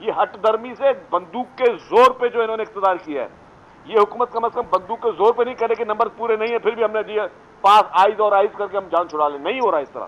یہ ہٹ درمی سے بندوق کے زور پہ جو انہوں نے اقتدار کیا ہے. یہ حکومت کم از کم بندوق کے زور پہ نہیں کرے کہ نمبر پورے نہیں ہیں پھر بھی ہم نے دیے پاس آئز اور آئز کر کے ہم جان چھڑا لیں. نہیں ہو رہا اس طرح.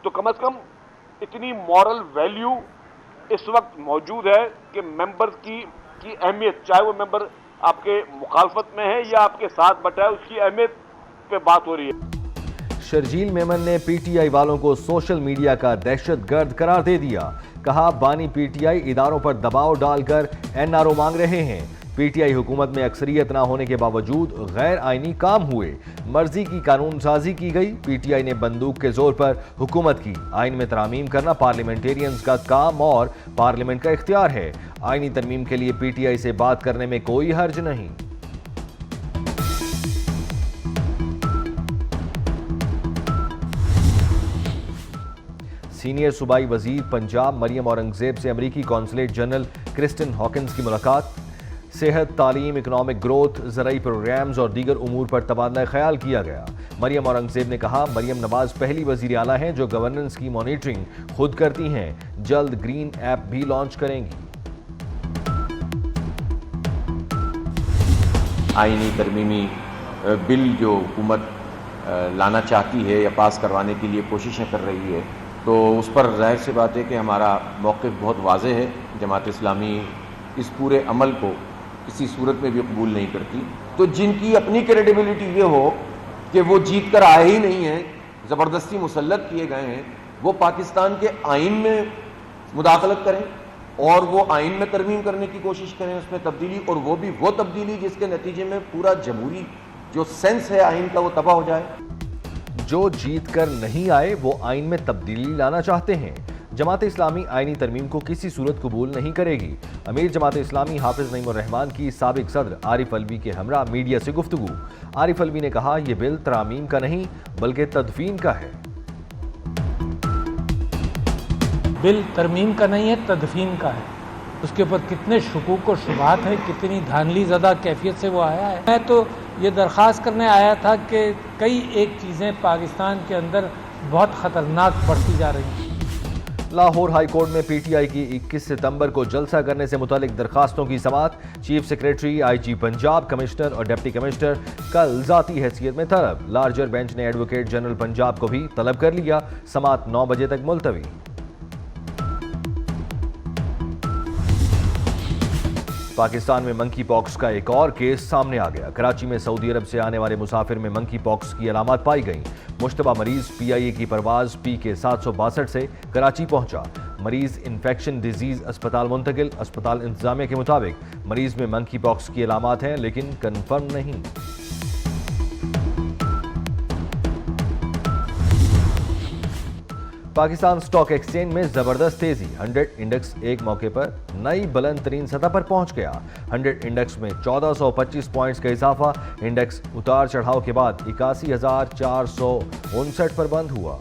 تو کم از کم اتنی مورل ویلیو اس وقت موجود ہے کہ ممبر کی اہمیت, چاہے وہ ممبر آپ کے مخالفت میں ہے یا آپ کے ساتھ بٹا ہے, اس کی اہمیت پہ بات ہو رہی ہے. شرجیل میمن نے پی ٹی آئی والوں کو سوشل میڈیا کا دہشت گرد قرار دے دیا. کہا بانی پی ٹی آئی اداروں پر دباؤ ڈال کر این آر او مانگ رہے ہیں. پی ٹی آئی حکومت میں اکثریت نہ ہونے کے باوجود غیر آئینی کام ہوئے. مرضی کی قانون سازی کی گئی. پی ٹی آئی نے بندوق کے زور پر حکومت کی. آئین میں ترامیم کرنا پارلیمنٹیرینز کا کام اور پارلیمنٹ کا اختیار ہے. آئینی ترمیم کے لیے پی ٹی آئی سے بات کرنے میں کوئی حرج نہیں. سینئر صوبائی وزیر پنجاب مریم اورنگزیب سے امریکی قونصلیٹ جنرل کرسٹن ہاکنز کی ملاقات. صحت, تعلیم, اکنامک گروتھ, زرعی پروگرامز اور دیگر امور پر تبادلہ خیال کیا گیا. مریم اورنگزیب نے کہا مریم نواز پہلی وزیر اعلیٰ ہیں جو گورننس کی مانیٹرنگ خود کرتی ہیں. جلد گرین ایپ بھی لانچ کریں گی. آئینی ترمیمی بل جو حکومت لانا چاہتی ہے یا پاس کروانے کے لیے کوششیں کر رہی ہے, تو اس پر ظاہر سی بات ہے کہ ہمارا موقف بہت واضح ہے. جماعت اسلامی اس پورے عمل کو کسی صورت میں بھی قبول نہیں کرتی. تو جن کی اپنی کریڈیبلٹی یہ ہو کہ وہ جیت کر آئے ہی نہیں ہیں, زبردستی مسلط کیے گئے ہیں, وہ پاکستان کے آئین میں مداخلت کریں اور وہ آئین میں ترمیم کرنے کی کوشش کریں, اس میں تبدیلی, اور وہ بھی وہ تبدیلی جس کے نتیجے میں پورا جمہوری جو سینس ہے آئین کا وہ تباہ ہو جائے. جو جیت کر نہیں آئے وہ آئین میں تبدیلی لانا چاہتے ہیں. جماعت اسلامی آئینی ترمیم کو کسی صورت قبول نہیں کرے گی. امیر جماعت اسلامی حافظ نعیم الرحمان کی سابق صدر عارف الوی کے ہمراہ میڈیا سے گفتگو. عارف الوی نے کہا یہ بل ترامیم کا نہیں بلکہ تدفین کا ہے. بل ترمیم کا نہیں ہے, تدفین کا ہے. اس کے اوپر کتنے شکوک و شبہات ہیں, کتنی دھاندلی زدہ کیفیت سے وہ آیا ہے. میں تو یہ درخواست کرنے آیا تھا کہ کئی ایک چیزیں پاکستان کے اندر بہت خطرناک بڑھتی جا رہی ہیں. لاہور ہائی کورٹ میں پی ٹی آئی کی 21 ستمبر کو جلسہ کرنے سے متعلق درخواستوں کی سماعت. چیف سیکریٹری, آئی جی پنجاب, کمشنر اور ڈپٹی کمشنر کل ذاتی حیثیت میں طلب. لارجر بینچ نے ایڈوکیٹ جنرل پنجاب کو بھی طلب کر لیا. سماعت 9 بجے تک ملتوی. پاکستان میں منکی پاکس کا ایک اور کیس سامنے آ گیا. کراچی میں سعودی عرب سے آنے والے مسافر میں منکی پاکس کی علامات پائی گئیں. مشتبہ مریض پی آئی اے کی پرواز پی کے 762 سے کراچی پہنچا. مریض انفیکشن ڈیزیز اسپتال منتقل. اسپتال انتظامیہ کے مطابق مریض میں منکی پاکس کی علامات ہیں لیکن کنفرم نہیں. پاکستان سٹاک ایکسچینج میں زبردست تیزی. 100 انڈیکس ایک موقع پر نئی بلند ترین سطح پر پہنچ گیا. 100 انڈیکس میں 1425 پوائنٹس کا اضافہ. انڈیکس اتار چڑھاؤ کے بعد 81,459 پر بند ہوا.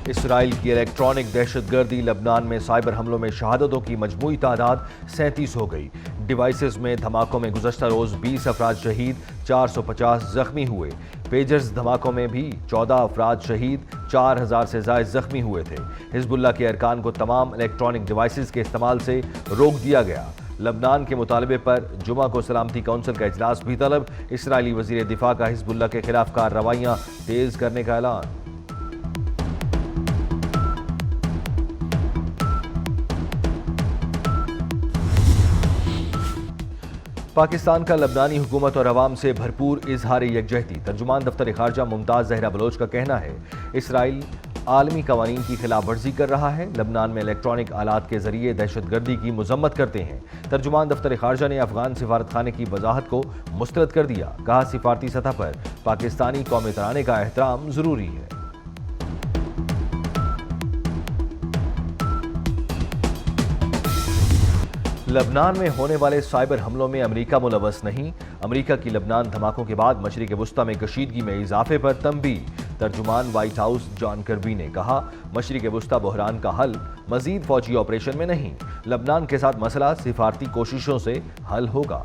اسرائیل کی الیکٹرانک دہشت گردی. لبنان میں سائبر حملوں میں شہادتوں کی مجموعی تعداد 37 ہو گئی. ڈیوائسز میں دھماکوں میں گزشتہ روز 20 افراد شہید, 450 زخمی ہوئے. پیجرز دھماکوں میں بھی 14 افراد شہید, 4000 سے زائد زخمی ہوئے تھے. حزب اللہ کے ارکان کو تمام الیکٹرانک ڈیوائسز کے استعمال سے روک دیا گیا. لبنان کے مطالبے پر جمعہ کو سلامتی کونسل کا اجلاس بھی طلب. اسرائیلی وزیر دفاع کا حزب اللہ کے خلاف کارروائیاں تیز کرنے کا اعلان. پاکستان کا لبنانی حکومت اور عوام سے بھرپور اظہار یکجہتی. ترجمان دفتر خارجہ ممتاز زہرا بلوچ کا کہنا ہے اسرائیل عالمی قوانین کی خلاف ورزی کر رہا ہے. لبنان میں الیکٹرانک آلات کے ذریعے دہشت گردی کی مذمت کرتے ہیں. ترجمان دفتر خارجہ نے افغان سفارت خانے کی وضاحت کو مسترد کر دیا. کہا سفارتی سطح پر پاکستانی قومی ترانے کا احترام ضروری ہے. لبنان میں ہونے والے سائبر حملوں میں امریکہ ملوث نہیں. امریکہ کی لبنان دھماکوں کے بعد مشرق وسطی میں کشیدگی میں اضافے پر تنبیہ. ترجمان وائٹ ہاؤس جان کربی نے کہا مشرق وسطی بحران کا حل مزید فوجی آپریشن میں نہیں. لبنان کے ساتھ مسئلہ سفارتی کوششوں سے حل ہوگا.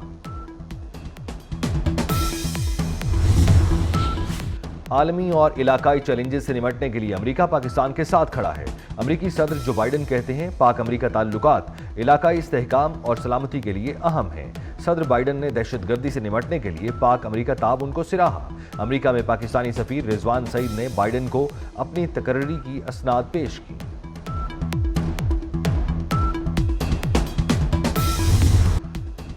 عالمی اور علاقائی چیلنجز سے نمٹنے کے لیے امریکہ پاکستان کے ساتھ کھڑا ہے. امریکی صدر جو بائیڈن کہتے ہیں پاک امریکہ تعلقات علاقائی استحکام اور سلامتی کے لیے اہم ہیں۔ صدر بائیڈن نے دہشت گردی سے نمٹنے کے لیے پاک امریکہ تعاون کو سراہا۔ امریکہ میں پاکستانی سفیر رضوان سعید نے بائیڈن کو اپنی تقرری کی اسناد پیش کی۔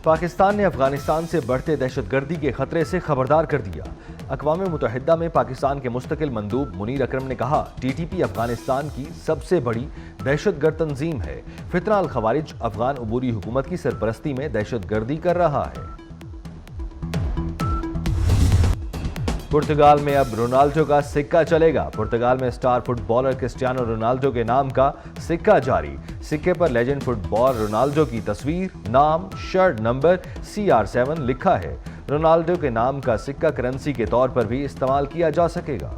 پاکستان نے افغانستان سے بڑھتے دہشت گردی کے خطرے سے خبردار کر دیا۔ اقوام متحدہ میں پاکستان کے مستقل مندوب منیر اکرم نے کہا ٹی ٹی پی افغانستان کی سب سے بڑی دہشت گرد تنظیم ہے۔ فتنہ الخوارج افغان عبوری حکومت کی سرپرستی میں دہشت گردی کر رہا ہے۔ پرتگال میں اب رونالڈو کا سکہ چلے گا۔ پرتگال میں star footballer Cristiano Ronaldo کے نام کا سکہ جاری۔ سکے پر لیجنڈ فٹ بالر رونالڈو کی تصویر، نام، شرٹ نمبر CR7 لکھا ہے۔ رونالڈو کے نام کا سکہ کرنسی کے طور پر بھی استعمال کیا جا سکے گا۔